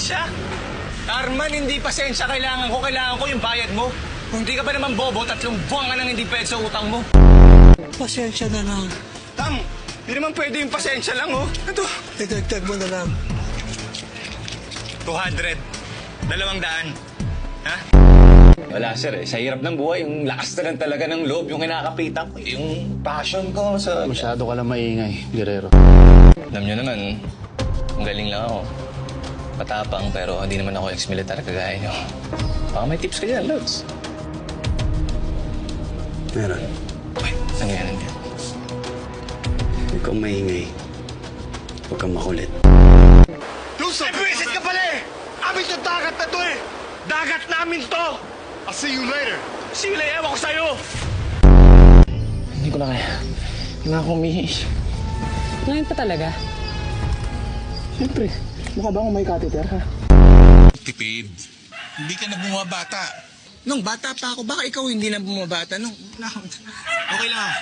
Pasensya? Arman, hindi pasensya kailangan ko yung bayad mo. Kung di ka pa naman bobo, 3 buwan ka nang hindi pwede sa utang mo. Pasensya na lang. Tang, di naman pwede yung pasensya lang, oh. Ito. Idagdag mo na lang. 200. 200. Ha? Wala, sir. Sa hirap ng buhay, yung lakas na lang talaga ng loob, yung kinakapitan ko, yung passion ko sa... Masyado ka lang maingay, Guerrero. Alam nyo naman, ang galing lang ako. Matapang, pero hindi naman ako ex-militar kagaya nyo. Baka may tips ka dyan, Lods. Meron. Uy, nangyari niya. Huwag kang maingay. Huwag kang makulit. Luso! Eh, buwisit ka pala eh! Amin to dagat na to eh! Dagat namin to! I'll see you later. See you later, ewan ko sa'yo! Hindi ko na kaya. Hindi na ako umihi. Ngayon pa talaga? Siyempre, mukha ba akong may catheter, ha? Tipid. Hindi ka na bumabata. Nung bata pa ako, baka ikaw hindi na bumabata. Okay lang.